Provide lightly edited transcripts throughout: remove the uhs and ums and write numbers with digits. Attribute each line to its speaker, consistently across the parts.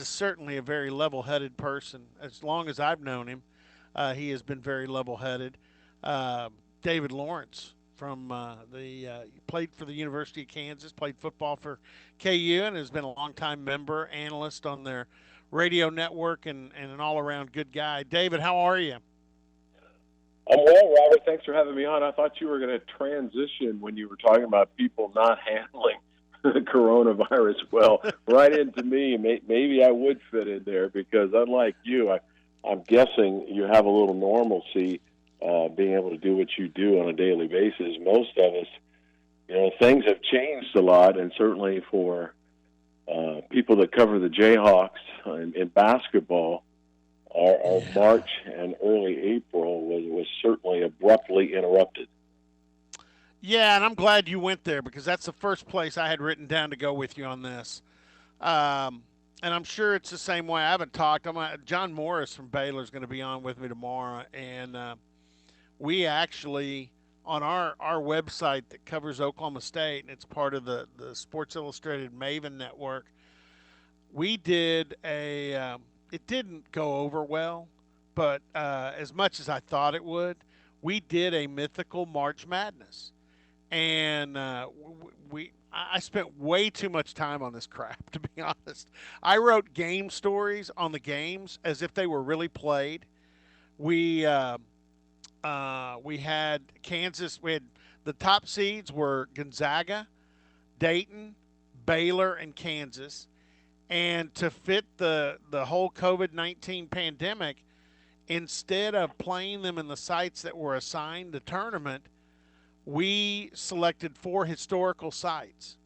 Speaker 1: is certainly a very level-headed person. As long as I've known him, he has been very level-headed. Uh, David Lawrence from the played for the University of Kansas, played football for KU, and has been a longtime member, analyst on their radio network, and an all-around good guy. David, how are you?
Speaker 2: I'm well, Robert. Thanks for having me on. I thought you were going to transition when you were talking about people not handling the coronavirus well right into me. Maybe I would fit in there because, unlike you, I'm guessing you have a little normalcy being able to do what you do on a daily basis. Most of us, things have changed a lot, and certainly for people that cover the Jayhawks in basketball, our
Speaker 1: Yeah.
Speaker 2: March and early April was certainly abruptly interrupted.
Speaker 1: Yeah, and I'm glad you went there because that's the first place I had written down to go with you on this. Um, and I'm sure it's the same way. I haven't talked. John Morris from Baylor is going to be on with me tomorrow, and we actually on our website that covers Oklahoma State, and it's part of the Sports Illustrated Maven network. We did a. It didn't go over well, but as much as I thought it would, we did a mythical March Madness, and we. I spent way too much time on this crap, to be honest. I wrote game stories on the games as if they were really played. We had Kansas. We had the top seeds were Gonzaga, Dayton, Baylor, and Kansas. And to fit the whole COVID-19 pandemic, instead of playing them in the sites that were assigned the tournament, we selected four historical sites.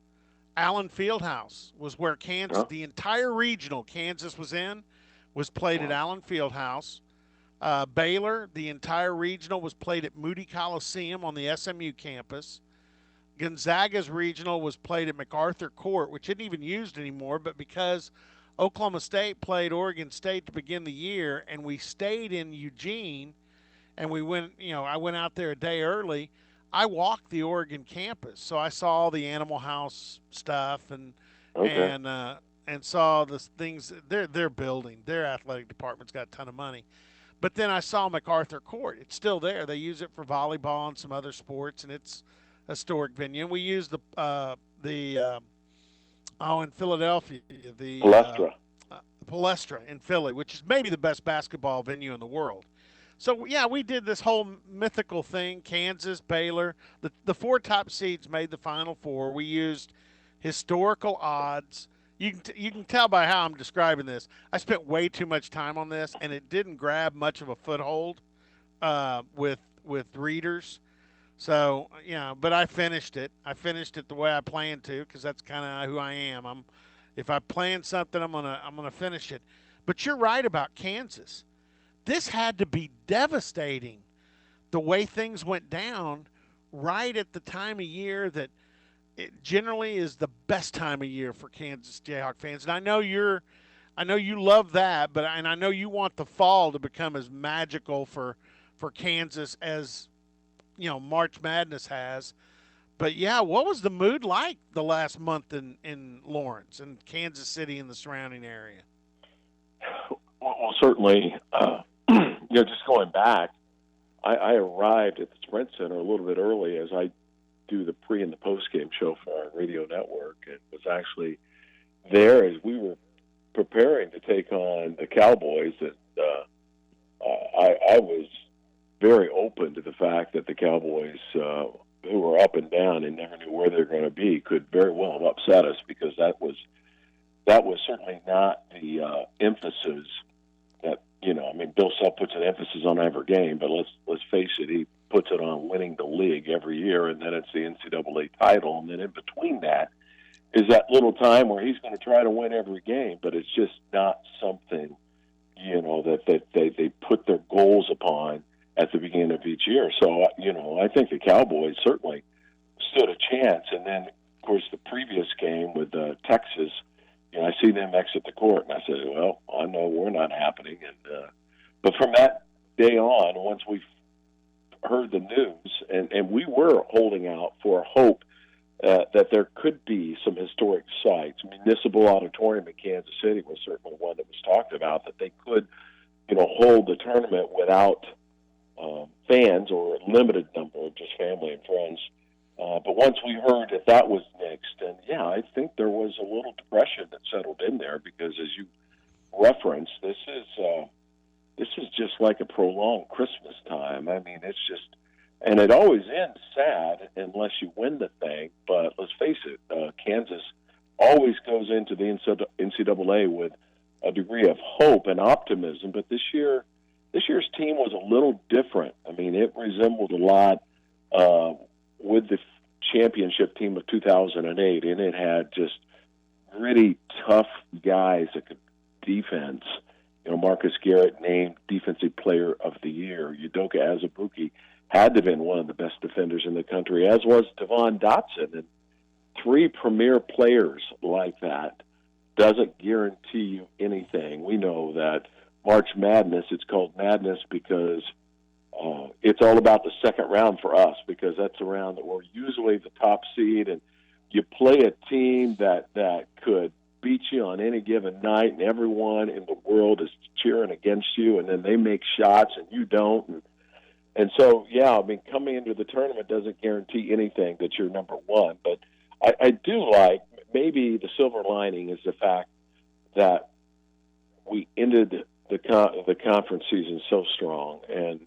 Speaker 1: Allen Fieldhouse was where Kansas,
Speaker 2: Huh?
Speaker 1: the entire regional Kansas was in, was played at
Speaker 2: Wow.
Speaker 1: Allen Fieldhouse. Baylor, the entire regional was played at Moody Coliseum on the SMU campus. Gonzaga's regional was played at MacArthur Court, which isn't even used anymore, but because Oklahoma State played Oregon State to begin the year, and we stayed in Eugene, and I went out there a day early. I walked the Oregon campus, so I saw all the Animal House stuff
Speaker 2: Okay.
Speaker 1: and uh, and saw the things they're building. Their athletic department's got a ton of money. But then I saw MacArthur Court. It's still there. They use it for volleyball and some other sports, and it's a historic venue. And we use the in Philadelphia
Speaker 2: Palestra.
Speaker 1: the Palestra in Philly, which is maybe the best basketball venue in the world. So yeah, we did this whole mythical thing. Kansas, Baylor, the four top seeds made the Final Four. We used historical odds. You can tell by how I'm describing this. I spent way too much time on this, and it didn't grab much of a foothold with readers. So but I finished it. I finished it the way I planned to because that's kind of who I am. If I plan something, I'm gonna finish it. But you're right about Kansas. This had to be devastating the way things went down right at the time of year that it generally is the best time of year for Kansas Jayhawk fans. And I know you love that, and I know you want the fall to become as magical for Kansas as March Madness has. But yeah, what was the mood like the last month in Lawrence and Kansas City and the surrounding area?
Speaker 2: Well, certainly, just going back, I arrived at the Sprint Center a little bit early as I do the pre and the post game show for our radio network, and was actually there as we were preparing to take on the Cowboys. And I was very open to the fact that the Cowboys, who were up and down and never knew where they were going to be, could very well have upset us because that was certainly not the emphasis that I mean, Bill Self puts an emphasis on every game, but let's face it, he puts it on winning the league every year, and then it's the NCAA title, and then in between that is that little time where he's going to try to win every game, but it's just not something that they put their goals upon at the beginning of each year. So I think the Cowboys certainly stood a chance, and then of course the previous game with Texas. I see them exit the court, and I said, "Well, I know we're not happening." And but from that day on, once we heard the news, and we were holding out for hope that there could be some historic sites. Municipal Auditorium in Kansas City was certainly one that was talked about, that they could, hold the tournament without fans or a limited number of just family and friends. But once we heard that was nixed, and yeah, I think there was a little depression that settled in there because, as you referenced, this is just like a prolonged Christmas time. I mean, it's just, and it always ends sad unless you win the thing. But let's face it, Kansas always goes into the NCAA with a degree of hope and optimism. But this year's team was a little different. I mean, it resembled a lot with the championship team of 2008, and it had just really tough guys that could defense. Marcus Garrett named Defensive Player of the Year. Udoka Azubuike had to have been one of the best defenders in the country, as was Devon Dotson. And three premier players like that doesn't guarantee you anything. We know that March Madness, it's called Madness because it's all about the second round for us, because that's the round that we're usually the top seed, and you play a team that could beat you on any given night, and everyone in the world is cheering against you, and then they make shots and you don't. And so, yeah, I mean, coming into the tournament doesn't guarantee anything that you're number one. But I do like, maybe the silver lining is the fact that we ended the conference season so strong, and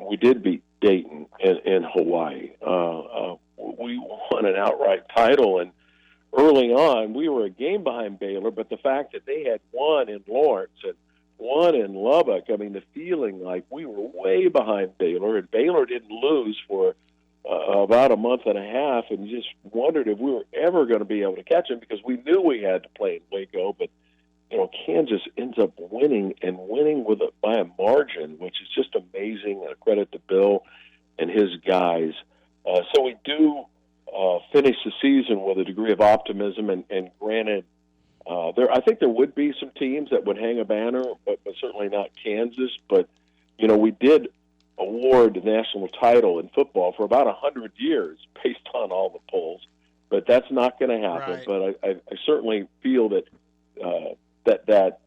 Speaker 2: we did beat Dayton in Hawaii. We won an outright title, and early on, we were a game behind Baylor, but the fact that they had won in Lawrence and won in Lubbock, I mean, the feeling like we were way behind Baylor, and Baylor didn't lose for about a month and a half, and you just wondered if we were ever going to be able to catch them, because we knew we had to play in Waco, but Kansas ends up winning, and winning by a margin, which is just amazing, and a credit to Bill and his guys. So we do finish the season with a degree of optimism, and granted, I think there would be some teams that would hang a banner, but certainly not Kansas. But we did award the national title in football for about 100 years based on all the polls, but that's not going to happen.
Speaker 1: Right.
Speaker 2: But I certainly feel that that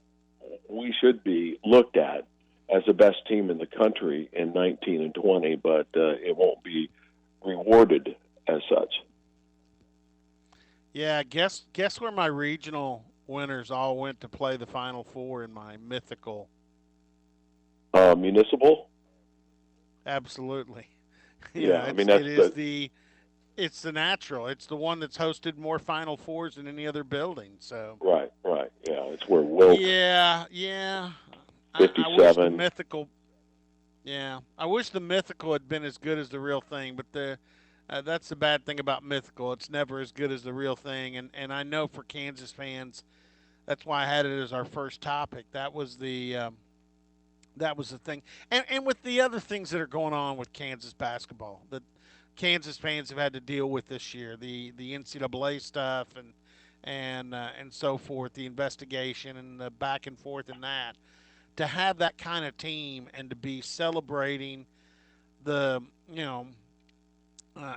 Speaker 2: we should be looked at as the best team in the country in 19 and 20, but it won't be rewarded as such.
Speaker 1: Yeah, guess where my regional winners all went to play the Final Four in my mythical.
Speaker 2: Municipal.
Speaker 1: Absolutely.
Speaker 2: Yeah, I mean
Speaker 1: it's the natural. It's the one that's hosted more Final Fours than any other building. So
Speaker 2: right, yeah, it's where Wilt.
Speaker 1: Yeah.
Speaker 2: 57.
Speaker 1: I wish the mythical. Yeah, I wish the mythical had been as good as the real thing, but that's the bad thing about mythical. It's never as good as the real thing, and I know for Kansas fans, that's why I had it as our first topic. That was the thing, and with the other things that are going on with Kansas basketball that Kansas fans have had to deal with this year, the NCAA stuff and so forth, the investigation and the back and forth in that. To have that kind of team and to be celebrating the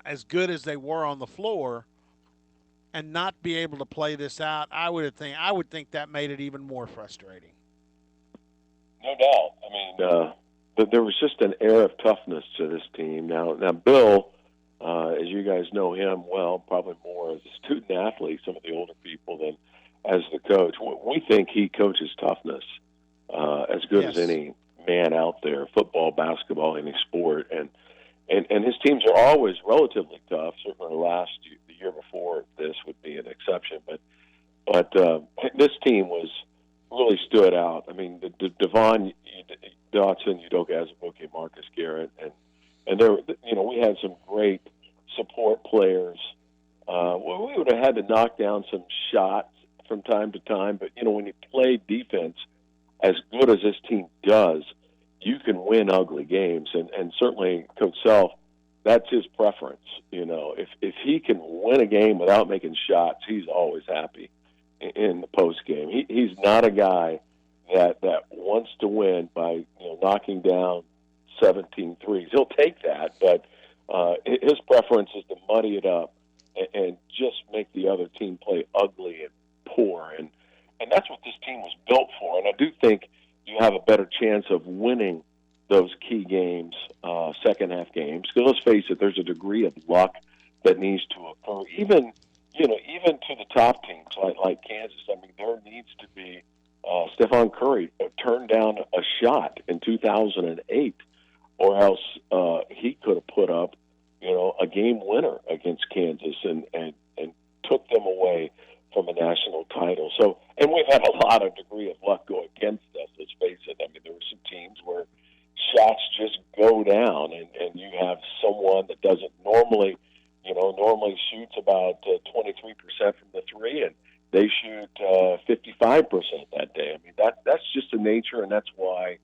Speaker 1: as good as they were on the floor, and not be able to play this out, I would think that made it even more frustrating.
Speaker 2: No doubt. I mean, but there was just an air of toughness to this team. Now Bill, as you guys know him well, probably more as a student athlete, some of the older people, than as the coach. We think he coaches toughness as good as any man out there, football, basketball, any sport, and his teams are always relatively tough. Certainly, the year before this would be an exception, but this team really stood out. I mean, the Devon Dotson, Udoka Azubuike, Marcus Garrett, and there, we had some great support players. We would have had to knock down some shots from time to time, but when you play defense as good as this team does, you can win ugly games, and certainly Coach Self, that's his preference. If he can win a game without making shots, he's always happy in the post game. He's not a guy that wants to win by knocking down 17 threes. He'll take that, but his preference is to muddy it up and just make the other team play ugly and poor. And that's what this team was built for. And I do think you have a better chance of winning those key games, second half games. Because let's face it, there's a degree of luck that needs to occur. Even to the top teams like Kansas. I mean, there needs to be Stephon Curry turned down a shot in 2008, or else he could have put up, a game winner against Kansas and took them away from a national title. So, and we've had a lot of degree of luck go against us. Let's face it. I mean, there were some teams where shots just go down, and you have someone that doesn't normally shoots about 23% from the three, and they shoot 55% that day. I mean, that's just the nature, and that's why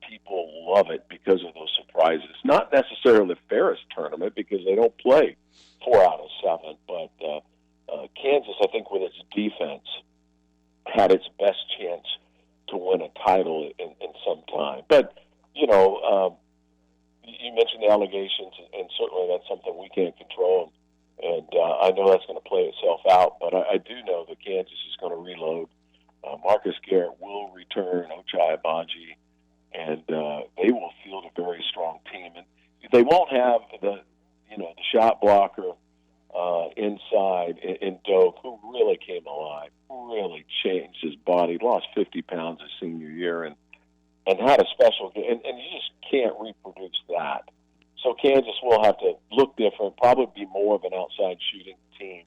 Speaker 2: people love it because of those surprises. Not necessarily the fairest tournament because they don't play 4 out of 7, but Kansas, I think, with its defense, had its best chance to win a title in some time. But you mentioned the allegations, and certainly that's something we can't control. And I know that's going to play itself out, but I do know that Kansas is going to reload. Marcus Garrett will return, Ochai Abaji, and they will field a very strong team. And they won't have the shot blocker inside in Doak, who really came alive, who really changed his body, lost 50 pounds his senior year, and had a special game. And you just can't reproduce that. So Kansas will have to look different, probably be more of an outside shooting team.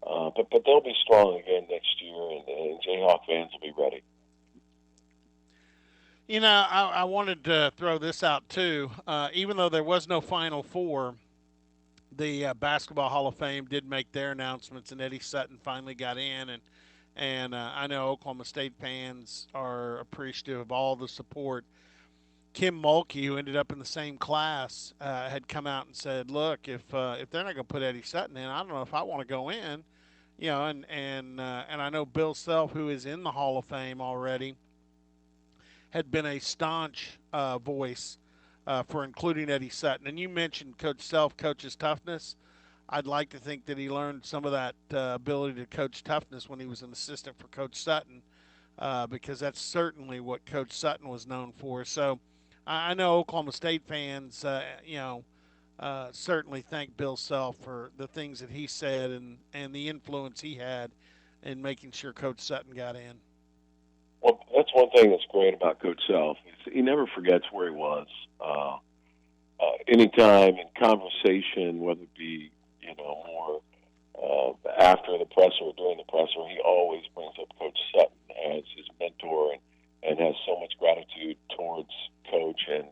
Speaker 2: But they'll be strong again next year, and Jayhawk fans will be ready.
Speaker 1: I wanted to throw this out too. Even though there was no Final Four, the Basketball Hall of Fame did make their announcements, and Eddie Sutton finally got in. And I know Oklahoma State fans are appreciative of all the support. Kim Mulkey, who ended up in the same class, had come out and said, "Look, if they're not going to put Eddie Sutton in, I don't know if I want to go in." And I know Bill Self, who is in the Hall of Fame already, had been a staunch voice for including Eddie Sutton. And you mentioned Coach Self coaches toughness. I'd like to think that he learned some of that ability to coach toughness when he was an assistant for Coach Sutton, because that's certainly what Coach Sutton was known for. So I know Oklahoma State fans, certainly thank Bill Self for the things that he said and the influence he had in making sure Coach Sutton got in.
Speaker 2: Well, that's one thing that's great about Coach Self. He never forgets where he was. Anytime in conversation, whether it be more after the presser or during the presser, he always brings up Coach Sutton as his mentor and has so much gratitude towards Coach. And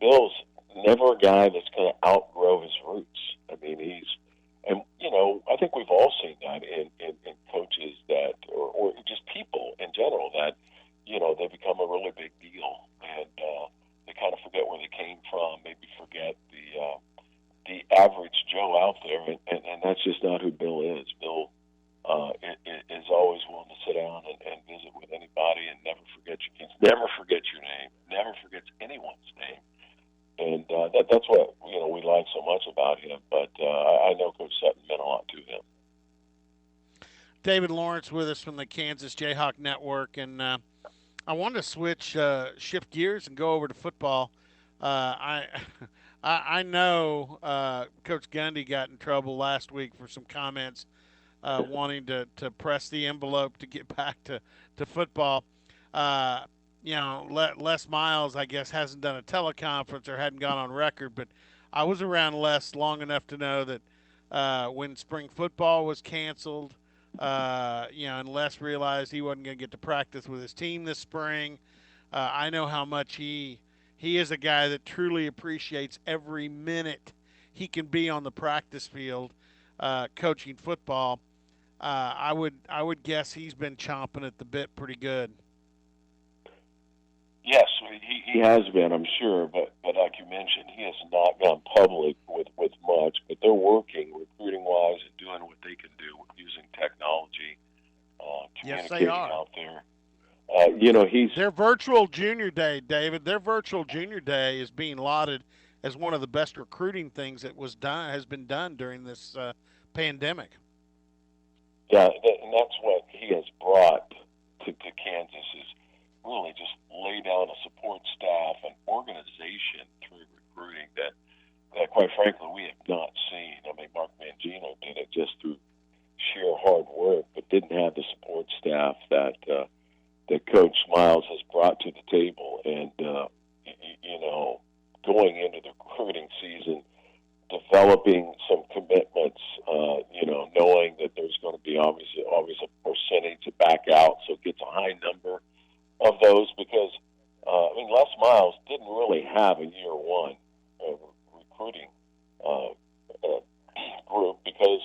Speaker 2: Bill's never a guy that's going to outgrow his roots. I mean, I think we've all seen that in coaches that, or just people in general, that, they become a really big deal, and they kind of forget where they came from, maybe forget the average Joe out there, and that's just not who Bill is. Bill is always willing to sit down and visit with anybody and never forget your kids, never forget your name, never forgets anyone's name. And that's what we like so much about him. But I know Coach Sutton meant a lot to him.
Speaker 1: David Lawrence with us from the Kansas Jayhawk Network, and I wanted to shift gears and go over to football. I I know Coach Gundy got in trouble last week for some comments wanting to press the envelope to get back to football. Uh, Les Miles, I guess, hasn't done a teleconference or hadn't gone on record, but I was around Les long enough to know that when spring football was canceled, and Les realized he wasn't going to get to practice with his team this spring. I know how much he is a guy that truly appreciates every minute he can be on the practice field coaching football. I would guess he's been chomping at the bit pretty good.
Speaker 2: Yes, he has been, I'm sure, but like you mentioned, he has not gone public with much. But they're working recruiting wise and doing what they can do using technology,
Speaker 1: Yes,
Speaker 2: communicating
Speaker 1: they are.
Speaker 2: out there. He's
Speaker 1: Their virtual junior day, David. Their virtual junior day is being lauded as one of the best recruiting things that was done has been done during this pandemic.
Speaker 2: Yeah, and that's what he has brought to Kansas is really just lay down a support staff and organization through recruiting that quite frankly, we have not seen. I mean, Mark Mangino did it just through sheer hard work, but didn't have the support staff that Coach Miles has brought to the table. And, you know, going into the recruiting season, developing some commitments, you know, knowing that there's going to be obviously always a percentage to back out, so it gets a high number of those because, I mean, Les Miles didn't really have a year one recruiting uh, uh, group because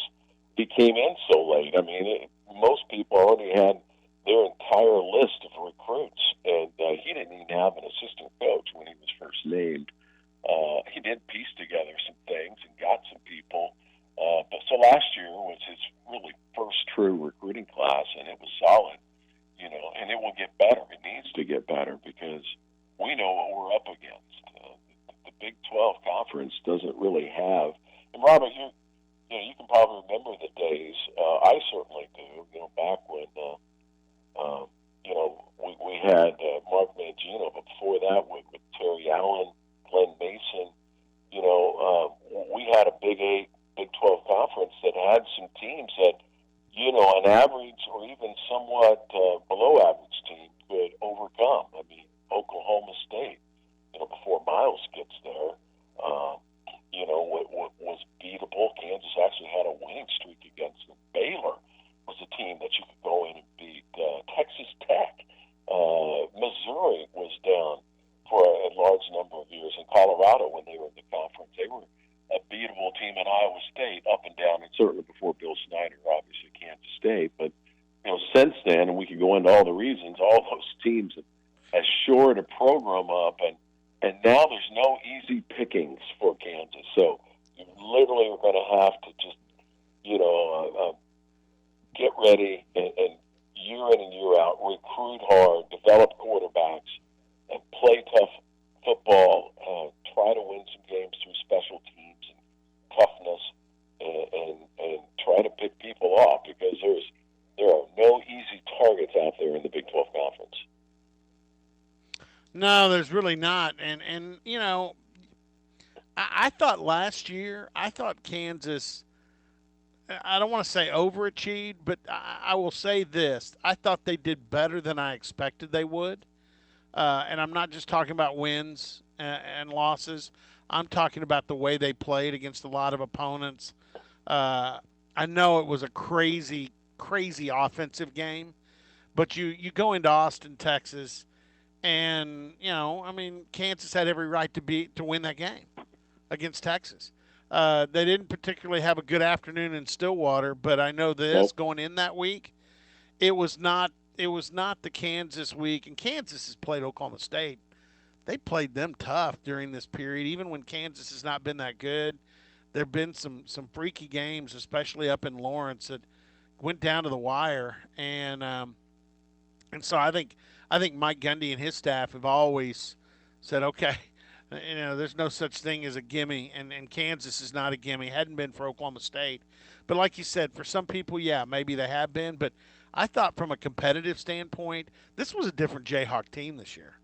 Speaker 2: he came in so late. I mean, most people already had their entire list of recruits, and he didn't even have an assistant coach when he was first named. He did piece together some things and got some people. But so last year was his really first true recruiting class, and it was solid, you know, and it will get better. It needs to get better because we know what we're up against. The Big 12 conference doesn't really have. And Robert, you know, you can probably remember the days. I certainly do. You know, back when you know we had Mark Mangino, but before that with Terry Allen, Glenn Mason. You know, we had a Big 8, Big 12 conference that had some teams that, you know, an average or even somewhat below average team could overcome. I mean, Oklahoma State, you know, before Miles gets there, you know, was beatable. Kansas actually had a winning streak against them. Baylor was a team that you could go in and beat. Texas Tech, Missouri was down for a large number of years. In Colorado, when they were in the conference, they were a beatable team in Iowa State, up and down, and certainly before Bill Snyder, obviously Kansas State. But you know, since then, and we could go into all the reasons, all those teams have shored a program up, and now there's no easy pickings for Kansas. So you literally are going to have to just, you know, get ready and year in and year out, recruit hard, develop quarterbacks, and play tough football, try to win some games through special teams and toughness, and try to pick people off because there are no easy targets out there in the Big 12 Conference.
Speaker 1: No, there's really not, and you know, I thought last year, I thought Kansas. I don't want to say overachieved, but I will say this: I thought they did better than I expected they would. And I'm not just talking about wins and losses. I'm talking about the way they played against a lot of opponents. I know it was a crazy, crazy offensive game, but you go into Austin, Texas, and you know, I mean, Kansas had every right to win that game against Texas. They didn't particularly have a good afternoon in Stillwater, but I know this
Speaker 2: Nope.
Speaker 1: going in that week, it was not the Kansas week, and Kansas has played Oklahoma State. They played them tough during this period, even when Kansas has not been that good. There have been some freaky games, especially up in Lawrence, that went down to the wire, and so I think Mike Gundy and his staff have always said, okay, you know, there's no such thing as a gimme, and Kansas is not a gimme. Hadn't been for Oklahoma State, but like you said, for some people, yeah, maybe they have been. But I thought from a competitive standpoint, this was a different Jayhawk team this year.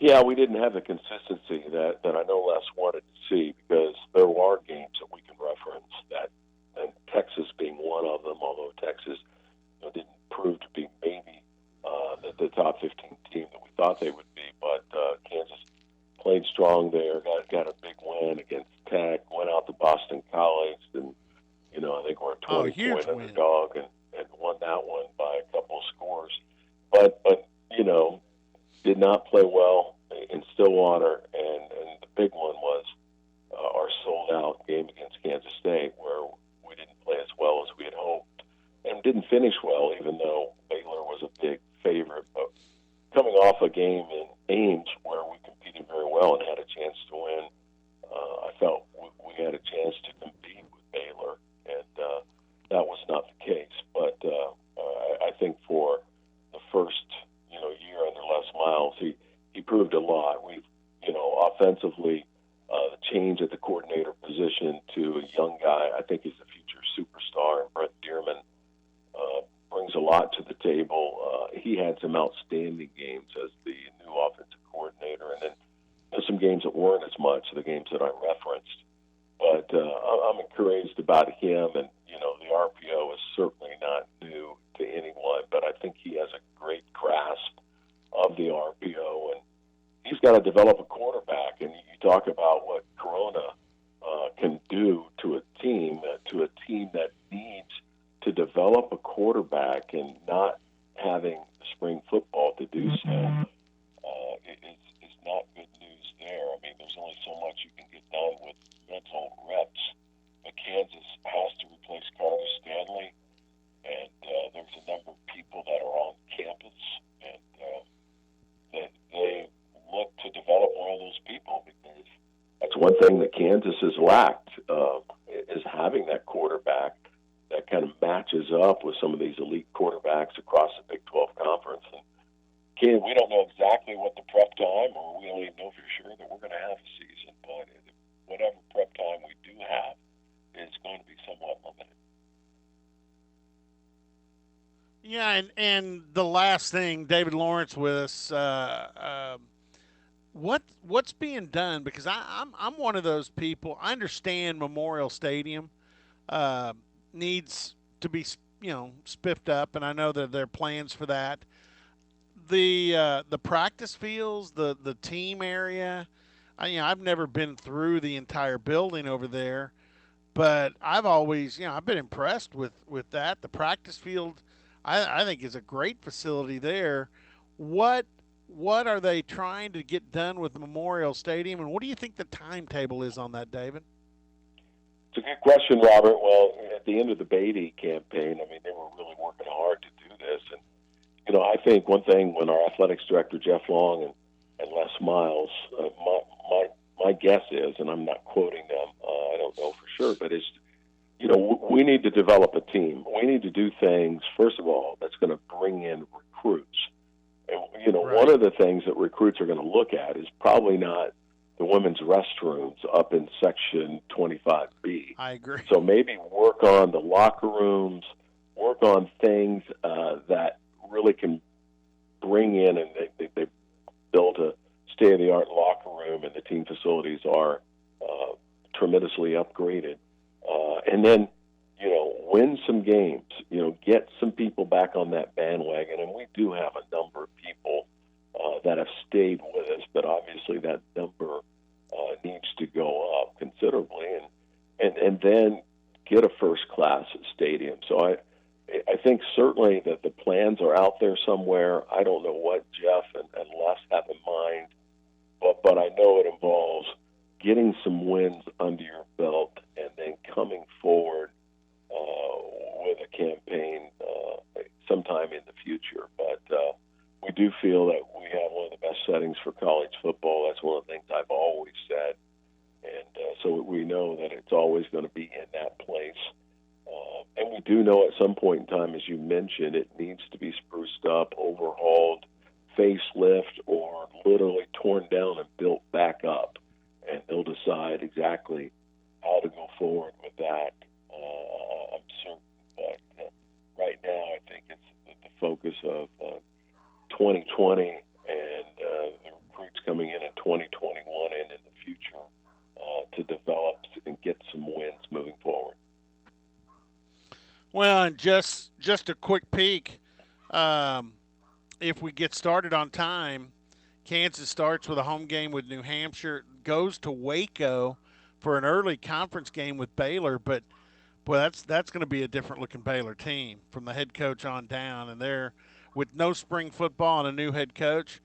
Speaker 2: Yeah, we didn't have the consistency that I know Les wanted to see because there are games that we can reference that, and Texas being one of them, although Texas didn't prove to be maybe the top 15 team that we thought they would be. But Kansas played strong there, got a big win against Tech, went out to Boston College, and I think we're a
Speaker 1: Oh,
Speaker 2: 20-point
Speaker 1: huge win.
Speaker 2: underdog and won that one by a couple of scores. But did not play well in Stillwater, and the big one was our sold-out game against Kansas State, where we didn't play as well as we had hoped, and didn't finish well, even though Baylor was a big favorite. But coming off a game in Ames where we competed very well and had a chance to win, I felt we had a chance to compete with Baylor, and that was not the case. But I think for the first year under Les Miles, he proved a lot. We offensively change at the coordinator position to a young guy. I think he's the future superstar. And Brett Dearman brings a lot to the table. He had some outstanding games as the new offensive coordinator, and then some games that weren't as much, the games that I referenced. But I'm encouraged about him, and the RPO is certainly not new to anyone, but I think he has a great grasp of the RPO, and he's got to develop a quarterback. And you talk about what Corona can do to a team that needs to develop a quarterback and not having spring football to do so. Is not good news there. I mean, there's only so much you can get done with mental reps. But Kansas has to replace Carter Stanley, and there's a number of people that are on campus, and they look to develop one of those people, because that's one thing that Kansas has lacked, is having that quarterback that kind of matches up with some of these elite quarterbacks across the Big 12 conference. And we don't know exactly what the prep time, or we don't even know for sure that we're going to have a season, but whatever prep time we do have is going to be somewhat limited.
Speaker 1: Yeah, and the last thing, David Lawrence with us. What's being done? Because I'm one of those people. I understand Memorial Stadium uh, needs to be spiffed up, and I know that there are plans for that. The practice fields, the team area. I've never been through the entire building over there, but I've always I've been impressed with that. The practice field, I think, is a great facility there. What what are they trying to get done with Memorial Stadium, and what do you think the timetable is on that, David?
Speaker 2: It's a good question, Robert. Well, at the end of the Beatty campaign, I mean, they were really working hard to do this. And, I think one thing when our athletics director, Jeff Long, and Les Miles, my guess is, and I'm not quoting them, I don't know for sure, but it's, we need to develop a team. We need to do things, first of all, that's going to bring in recruits. And,
Speaker 1: Right.
Speaker 2: one of the things that recruits are going to look at is probably not the women's restrooms up in section 25B.
Speaker 1: I agree.
Speaker 2: So maybe work on the locker rooms, work on things that really can bring in, and they built a state-of-the-art locker room, and the team facilities are tremendously upgraded. And then, win some games, get some people back on that bandwagon. And we do have a number of people that have stayed with us, but obviously that number needs to go up considerably, and then get a first-class stadium. So I think certainly that the plans are out there somewhere. I don't know what Jeff and Les have in mind, but I know it involves getting some wins under your belt and then coming forward with a campaign sometime in the future. But we do feel that we have one of the best settings for college football. That's one of the things I've always said. And so we know that it's always going to be in that place. And we do know at some point in time, as you mentioned, it needs to be spruced up, overhauled, facelift, or literally torn down and built back up. And they'll decide exactly how to go forward with that. I'm certain. But right now, I think it's the focus of 2020 and the recruits coming in 2021 and in the future to develop and get some wins moving forward.
Speaker 1: Well, and just a quick peek. Um, if we get started on time, Kansas starts with a home game with New Hampshire, goes to Waco for an early conference game with Baylor, but boy, that's going to be a different looking Baylor team from the head coach on down, and they're with no spring football and a new head coach.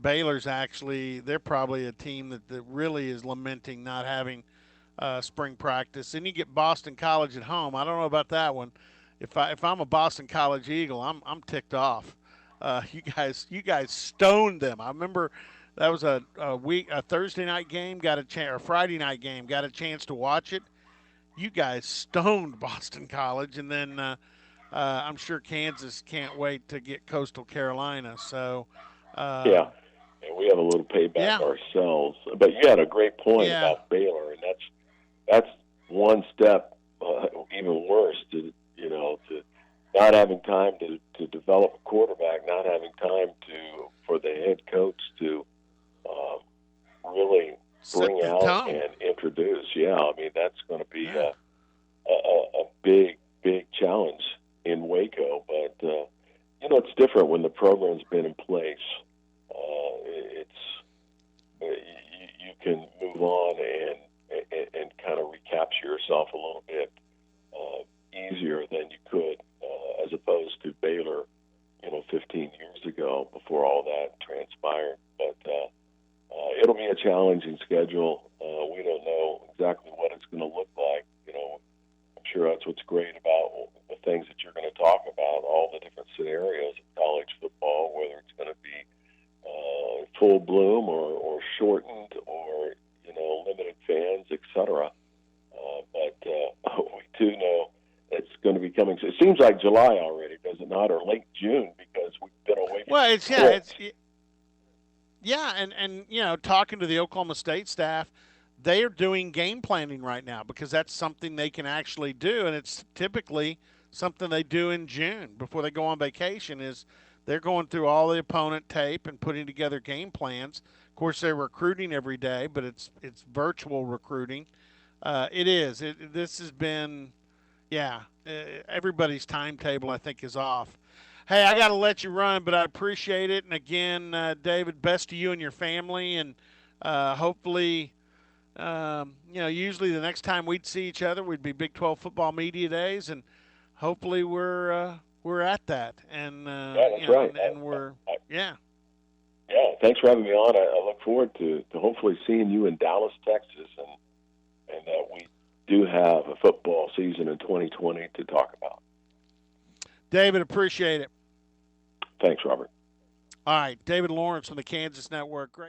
Speaker 1: Baylor's actually they're probably a team that really is lamenting not having spring practice. And you get Boston College at home. I don't know about that one. If I'm a Boston College Eagle, I'm ticked off. You guys stoned them. I remember that was a Thursday night game. Got a chance, or Friday night game. Got a chance to watch it. You guys stoned Boston College, and then I'm sure Kansas can't wait to get Coastal Carolina. So,
Speaker 2: Yeah.
Speaker 1: um,
Speaker 2: and we have a little payback
Speaker 1: Yeah.
Speaker 2: ourselves. But you had a great point
Speaker 1: Yeah.
Speaker 2: about Baylor, and that's one step even worse to not having time to develop a quarterback, not having time for the head coach to um, really
Speaker 1: Set
Speaker 2: bring
Speaker 1: the
Speaker 2: out
Speaker 1: tone.
Speaker 2: and introduce. Yeah, I mean that's going to be
Speaker 1: Yeah.
Speaker 2: a big challenge in Waco, but it's different when the program's been in place. It's you can move on and kind of recapture yourself a little bit easier than you could as opposed to Baylor, 15 years ago before all that transpired. But it'll be a challenging schedule. We don't know exactly what it's going to look like. I'm sure that's what's great about the things that you're going to talk about, all the different scenarios of college football, whether it's going to be full bloom or shortened or limited fans, etc. But we do know it's going to be coming. It seems like July already, does it not, or late June because we've been away from
Speaker 1: Well,
Speaker 2: the courts.
Speaker 1: yeah, and talking to the Oklahoma State staff, they are doing game planning right now because that's something they can actually do, and it's typically something they do in June before they go on vacation. Is they're going through all the opponent tape and putting together game plans. Of course, they're recruiting every day, but it's virtual recruiting. It is. This has been, yeah. Everybody's timetable, I think, is off. Hey, I got to let you run, but I appreciate it. And again, David, best to you and your family, and hopefully, usually the next time we'd see each other, we'd be Big 12 football media days, and hopefully we're at that, and
Speaker 2: Yeah, that's right.
Speaker 1: and we're yeah.
Speaker 2: Yeah, thanks for having me on. I look forward to hopefully seeing you in Dallas, Texas, and that we do have a football season in 2020 to talk about.
Speaker 1: David, appreciate it.
Speaker 2: Thanks, Robert.
Speaker 1: All right, David Lawrence from the Kansas Network. Great.